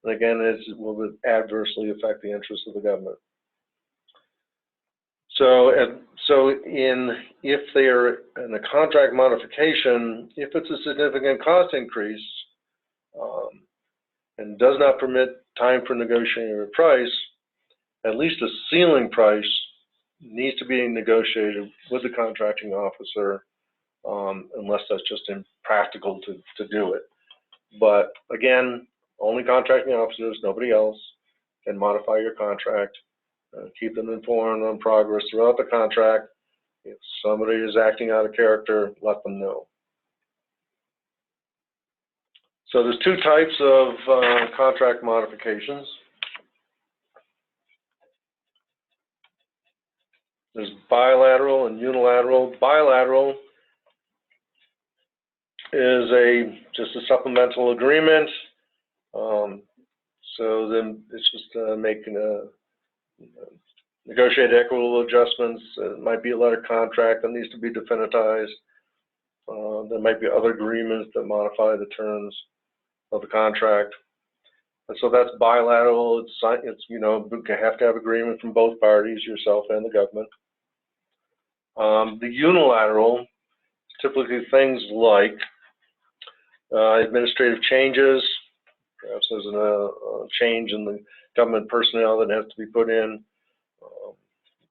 C: And again, it will adversely affect the interests of the government. So if they are in a contract modification, if it's a significant cost increase and does not permit time for negotiating a price, at least a ceiling price needs to be negotiated with the contracting officer, unless that's just impractical to do it. But again, only contracting officers, nobody else, can modify your contract. Keep them informed on progress throughout the contract. If somebody is acting out of character, let them know. So there's two types of contract modifications. There's bilateral and unilateral. Bilateral is just a supplemental agreement. So then it's just making negotiate equitable adjustments. It might be a letter contract that needs to be definitized. There might be other agreements that modify the terms of the contract. And so that's bilateral. It's you have to have agreement from both parties, yourself and the government. The unilateral, typically things like administrative changes. Perhaps there's a change in the government personnel that has to be put in.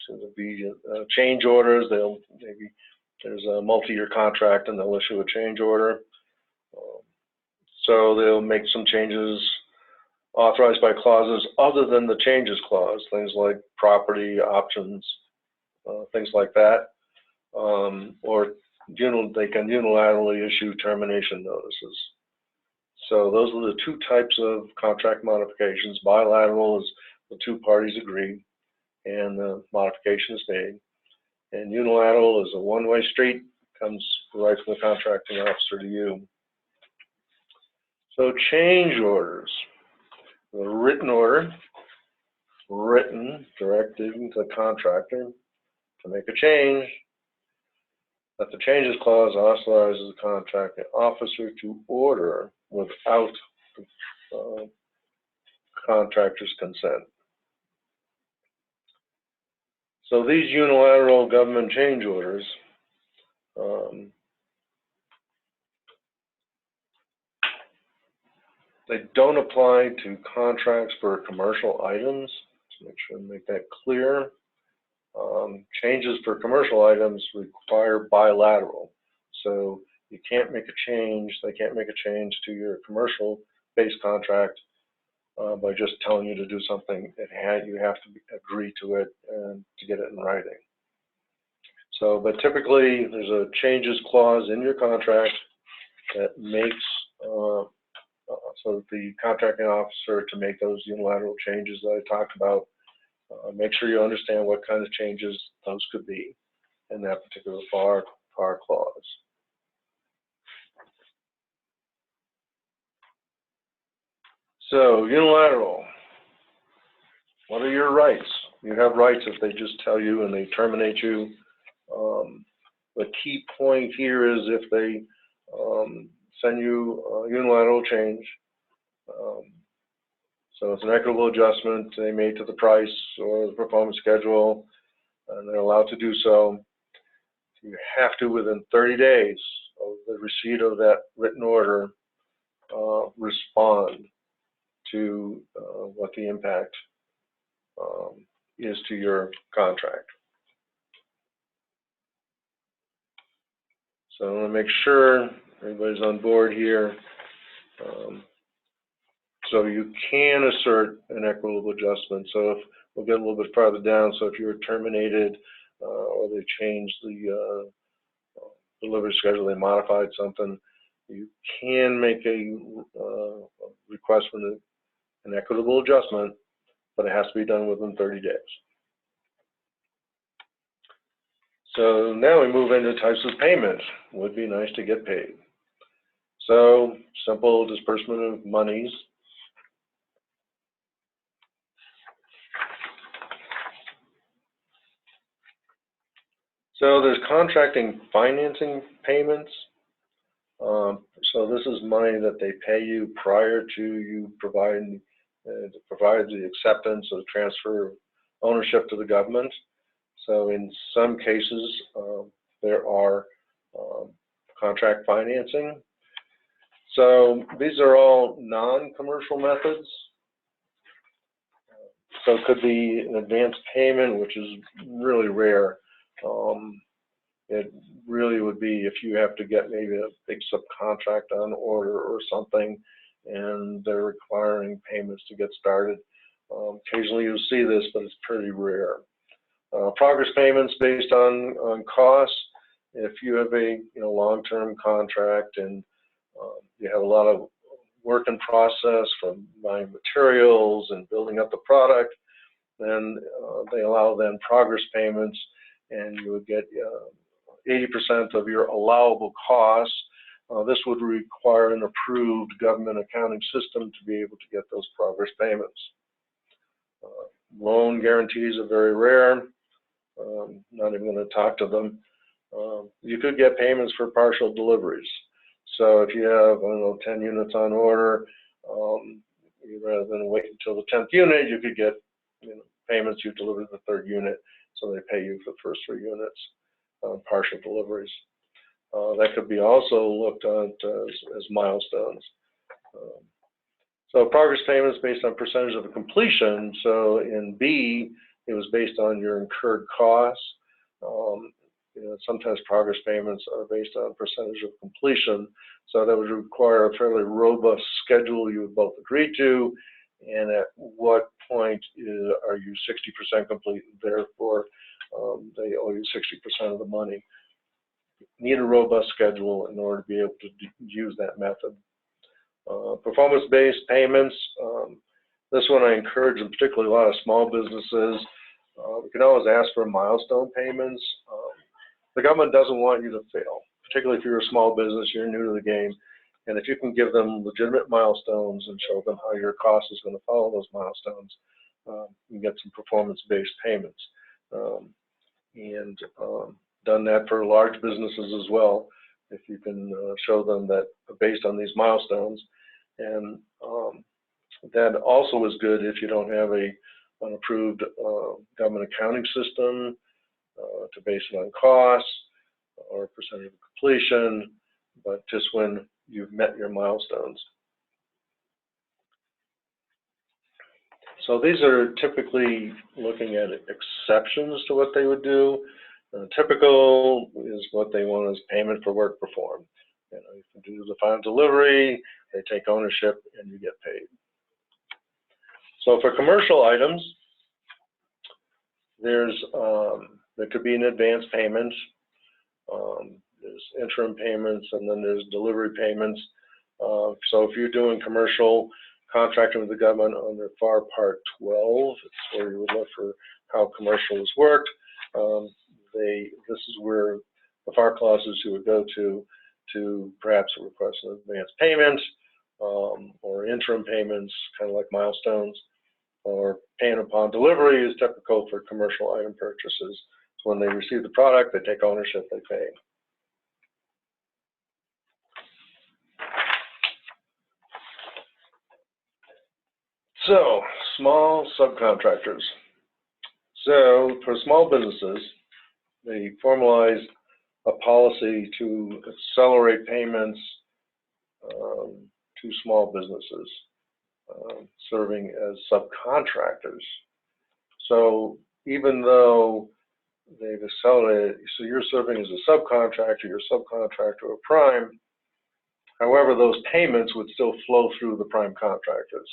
C: To be change orders. Maybe there's a multi-year contract and they'll issue a change order. So they'll make some changes authorized by clauses other than the changes clause, things like property options, things like that. Or they can unilaterally issue termination notices. So those are the two types of contract modifications. Bilateral is the two parties agree and the modification is made. And unilateral is a one-way street, comes right from the contracting officer to you. So change orders. The written order, directing the contractor to make a change, that the changes clause authorizes the contracting officer to order without the contractor's consent. So these unilateral government change orders they don't apply to contracts for commercial items. So make sure to make that clear. Changes for commercial items require bilateral. So you can't make a change, they can't make a change to your commercial-based contract by just telling you to do something. You have to agree to it and to get it in writing. So, but typically there's a changes clause in your contract that makes so the contracting officer to make those unilateral changes that I talked about. Make sure you understand what kind of changes those could be in that particular FAR clause. So unilateral, what are your rights? You have rights if they just tell you and they terminate you. The key point here is if they send you a unilateral change. So it's an equitable adjustment they made to the price or the performance schedule, and they're allowed to do so. You have to, within 30 days of the receipt of that written order, respond to what the impact is to your contract. So I want to make sure everybody's on board here. So you can assert an equitable adjustment. So if we'll get a little bit farther down. So if you're terminated or they changed the delivery schedule, they modified something, you can make a request for an equitable adjustment, but it has to be done within 30 days. So now we move into types of payment. Would be nice to get paid. So simple disbursement of monies. So there's contracting financing payments. So this is money that they pay you prior to you providing the acceptance or transfer of ownership to the government. So in some cases, there are contract financing. So these are all non-commercial methods. So it could be an advance payment, which is really rare. It really would be if you have to get maybe a big subcontract on order or something, and they're requiring payments to get started. Occasionally you'll see this, but it's pretty rare. Progress payments based on costs. If you have a long-term contract and you have a lot of work in process from buying materials and building up the product, then they allow then progress payments, and you would get 80% of your allowable costs. This would require an approved government accounting system to be able to get those progress payments. Loan guarantees are very rare. Not even going to talk to them. You could get payments for partial deliveries. So if you have, I don't know, 10 units on order, rather than wait until the 10th unit, you could get payments. You deliver the 3rd unit, so they pay you for the first 3 units, partial deliveries. That could be also looked at as milestones. So progress payments based on percentage of completion. So in B, it was based on your incurred costs. Sometimes progress payments are based on percentage of completion. So that would require a fairly robust schedule you would both agree to, and at what point are you 60% complete, and therefore they owe you 60% of the money. You need a robust schedule in order to be able to use that method. Performance-based payments. This one I encourage, and particularly a lot of small businesses. We can always ask for milestone payments. The government doesn't want you to fail, particularly if you're a small business, you're new to the game. And if you can give them legitimate milestones and show them how your cost is going to follow those milestones, you can get some performance-based payments. Done that for large businesses as well, if you can show them that based on these milestones. And that also is good if you don't have an approved government accounting system to base it on costs or percentage of completion, but just when you've met your milestones. So these are typically looking at exceptions to what they would do. Typical is what they want is payment for work performed. You can do the final delivery, they take ownership, and you get paid. So for commercial items, there could be an advance payment, there's interim payments, and then there's delivery payments. So if you're doing commercial contracting with the government under FAR Part 12, it's where you would look for how commercial is worked. This is where the FAR clauses you would go to perhaps request an advance payment or interim payments, kind of like milestones, or paying upon delivery is typical for commercial item purchases. So when they receive the product, they take ownership, they pay. So, small subcontractors. So, for small businesses, they formalized a policy to accelerate payments to small businesses serving as subcontractors. So, even though they've accelerated, so you're serving as a subcontractor, you're a subcontractor or prime, however, those payments would still flow through the prime contractors.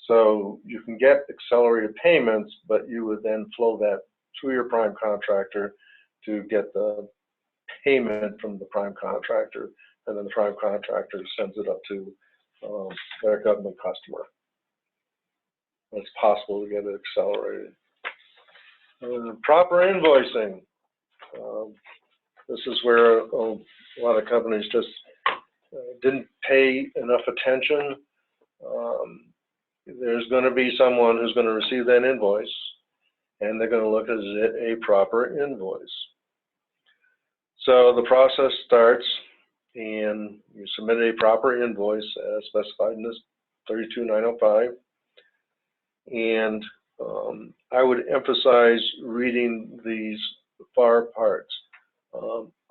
C: So you can get accelerated payments, but you would then flow that through your prime contractor to get the payment from the prime contractor, and then the prime contractor sends it up to their government customer. It's possible to get it accelerated. Proper invoicing. This is where a lot of companies just didn't pay enough attention. There's going to be someone who's going to receive that invoice, and they're going to look at, is it a proper invoice? So the process starts, and you submit a proper invoice as specified in this 32905. And I would emphasize reading these FAR parts.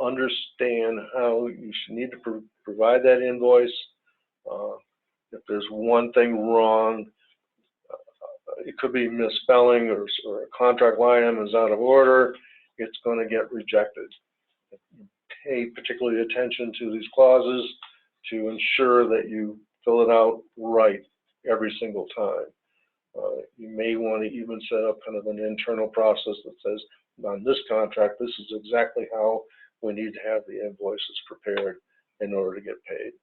C: Understand how you should need to provide that invoice. If there's one thing wrong, it could be misspelling or a contract line item is out of order, it's going to get rejected. Pay particularly attention to these clauses to ensure that you fill it out right every single time. You may want to even set up kind of an internal process that says, on this contract, this is exactly how we need to have the invoices prepared in order to get paid.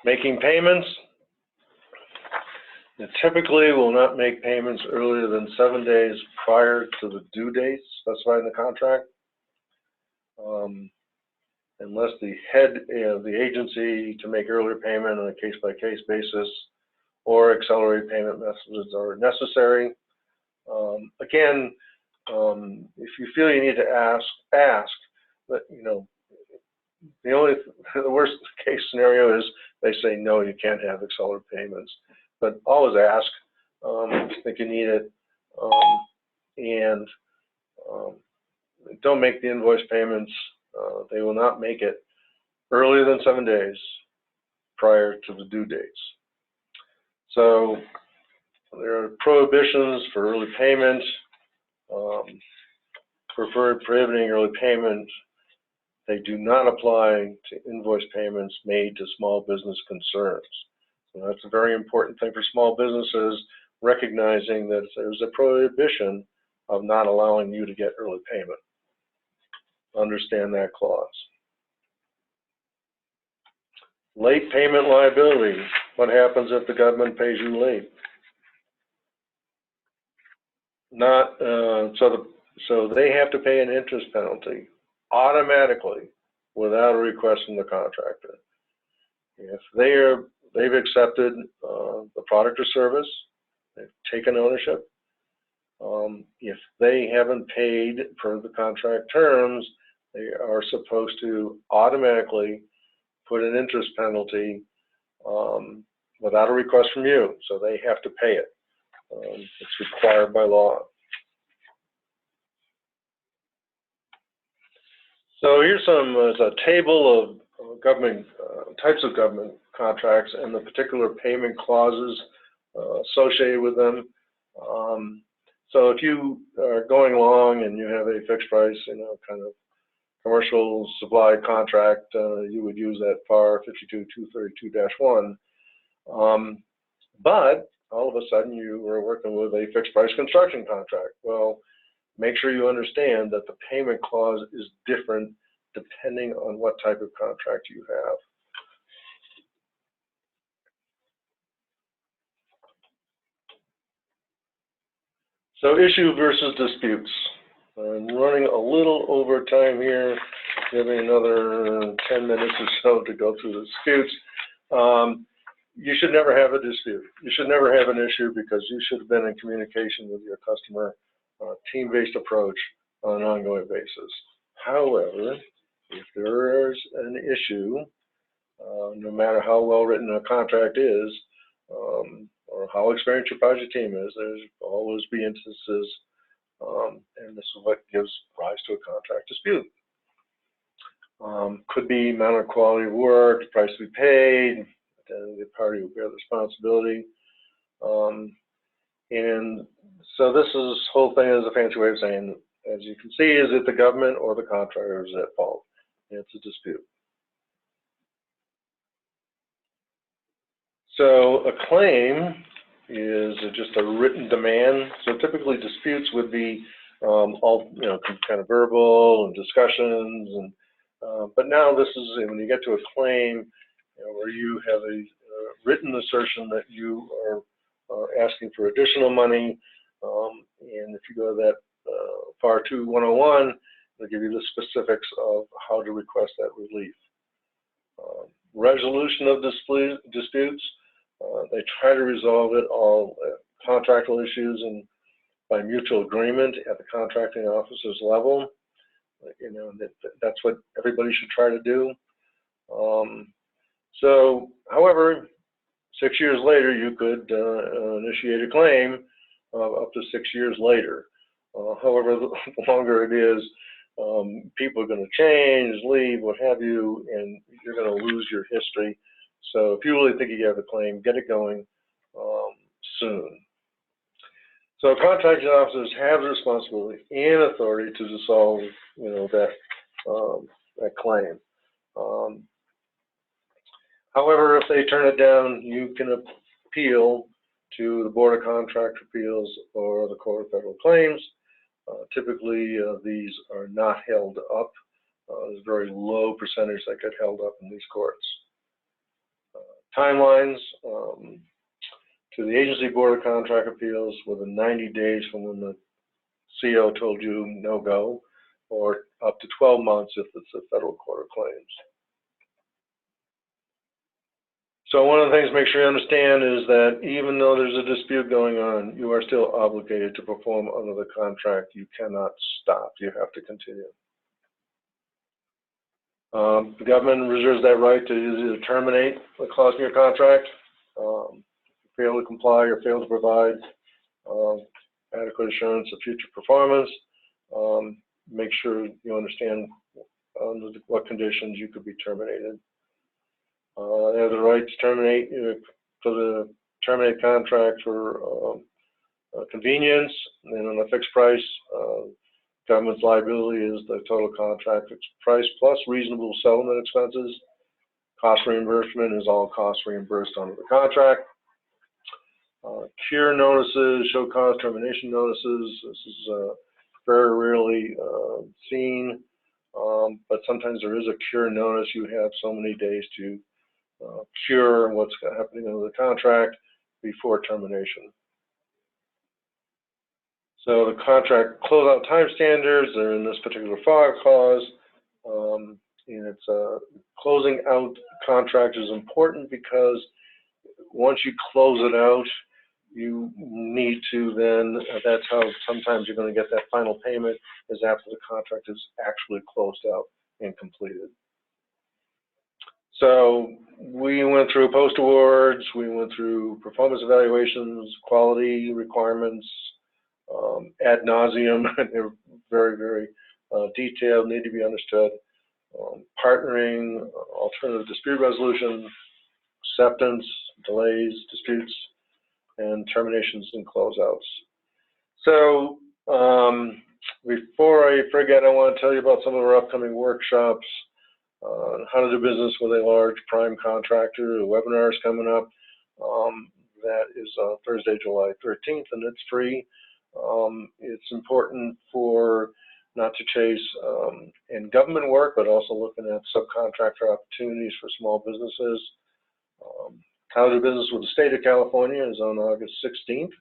C: Making payments. You typically will not make payments earlier than 7 days prior to the due date specified in the contract, unless the head of the agency to make earlier payment on a case-by-case basis or accelerated payment methods are necessary. Again, if you feel you need to ask, but you know, the worst case scenario is they say no, you can't have accelerated payments. But always ask if you think you need it, and don't make the invoice payments. They will not make it earlier than 7 days prior to the due dates. So there are prohibitions for early payment, prohibiting early payment. They do not apply to invoice payments made to small business concerns. So that's a very important thing for small businesses, recognizing that there's a prohibition of not allowing you to get early payment. Understand that clause. Late payment liability. What happens if the government pays you late? So they have to pay an interest penalty automatically without a request from the contractor. If they've accepted the product or service, they've taken ownership. If they haven't paid per the contract terms, they are supposed to automatically put an interest penalty without a request from you. So they have to pay it. It's required by law. So here's a table of government types of government contracts and the particular payment clauses associated with them. So if you are going along and you have a fixed price, kind of commercial supply contract, you would use that FAR 52232-1. But all of a sudden you are working with a fixed price construction contract. Well, make sure you understand that the payment clause is different depending on what type of contract you have. So issue versus disputes. I'm running a little over time here, giving another 10 minutes or so to go through the disputes. You should never have a dispute. You should never have an issue because you should have been in communication with your customer, team-based approach on an ongoing basis. However, if there is an issue, no matter how well written a contract is, or how experienced your project team is, there's always be instances, and this is what gives rise to a contract dispute. Could be amount of quality of work, the price to be paid, the party will bear the responsibility. And so this whole thing is a fancy way of saying, as you can see, is it the government or the contractor is at fault? It's a dispute. So a claim is just a written demand. So typically disputes would be all kind of verbal and discussions, and but now this is when you get to a claim, where you have a written assertion that you are asking for additional money, and if you go to that FAR 2-101, they'll give you the specifics of how to request that relief. Resolution of disputes. They try to resolve it all contractual issues and by mutual agreement at the contracting officer's level. That's what everybody should try to do. So, however, 6 years later, you could initiate a claim up to 6 years later. However, the longer it is, people are going to change, leave, what have you, and you're going to lose your history. So if you really think you have a claim, get it going soon. So contracting officers have the responsibility and authority to dissolve, that claim. However, if they turn it down, you can appeal to the Board of Contract Appeals or the Court of Federal Claims. Typically, these are not held up. There's a very low percentage that get held up in these courts. Timelines to the Agency Board of Contract Appeals within 90 days from when the CO told you no go, or up to 12 months if it's a federal court of claims. So one of the things to make sure you understand is that even though there's a dispute going on, you are still obligated to perform under the contract. You cannot stop. You have to continue. The government reserves that right to either terminate a clause in your contract, fail to comply or fail to provide adequate assurance of future performance. Make sure you understand under what conditions you could be terminated. They have the right to terminate contract for convenience, and on a fixed price. Government's liability is the total contract fixed price plus reasonable settlement expenses. Cost reimbursement is all costs reimbursed under the contract. Cure notices, show cause termination notices. This is very rarely seen, but sometimes there is a cure notice. You have so many days to cure what's happening under the contract before termination. So the contract closeout time standards are in this particular file clause, and it's closing out contract is important because once you close it out, you need to then, that's how sometimes you're going to get that final payment, is after the contract is actually closed out and completed. So we went through post-awards, we went through performance evaluations, quality requirements, ad nauseum. They're very, very detailed, need to be understood. Partnering, alternative dispute resolution, acceptance, delays, disputes, and terminations and closeouts. So before I forget, I want to tell you about some of our upcoming workshops. How to do business with a large prime contractor. The webinar is coming up. That is Thursday, July 13th, and it's free. It's important for not to chase in government work, but also looking at subcontractor opportunities for small businesses. How to do business with the state of California is on August 16th.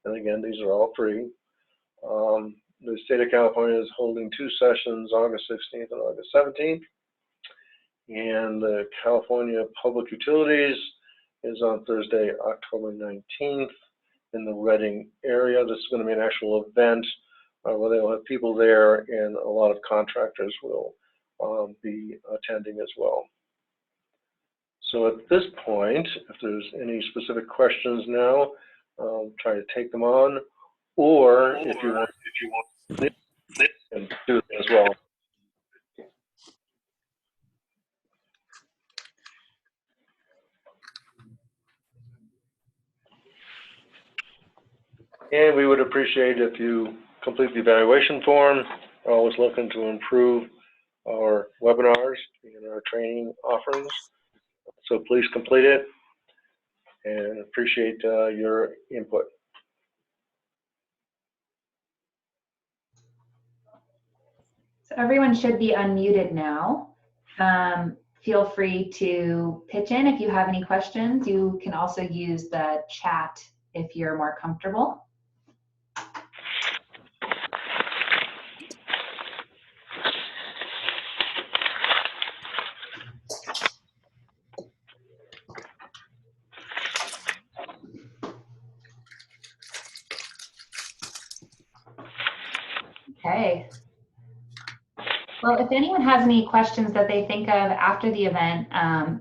C: And again, these are all free. The state of California is holding 2 sessions, August 16th and August 17th. And the California Public Utilities is on Thursday, October 19th in the Reading area. This is going to be an actual event where they'll have people there, and a lot of contractors will be attending as well. So at this point, if there's any specific questions now, I'll try to take them on, or if you want and do it as well. And we would appreciate if you complete the evaluation form. We're always looking to improve our webinars and our training offerings. So please complete it, and appreciate your input.
A: So everyone should be unmuted now. Feel free to pitch in if you have any questions. You can also use the chat if you're more comfortable. Okay. Well, if anyone has any questions that they think of after the event,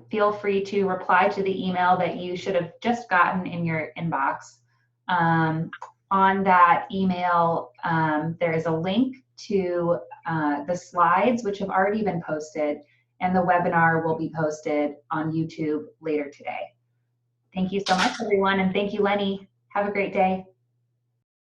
A: feel free to reply to the email that you should have just gotten in your inbox. On that email, there is a link to the slides, which have already been posted, and the webinar will be posted on YouTube later today. Thank you so much, everyone, and thank you, Lenny. Have a great day.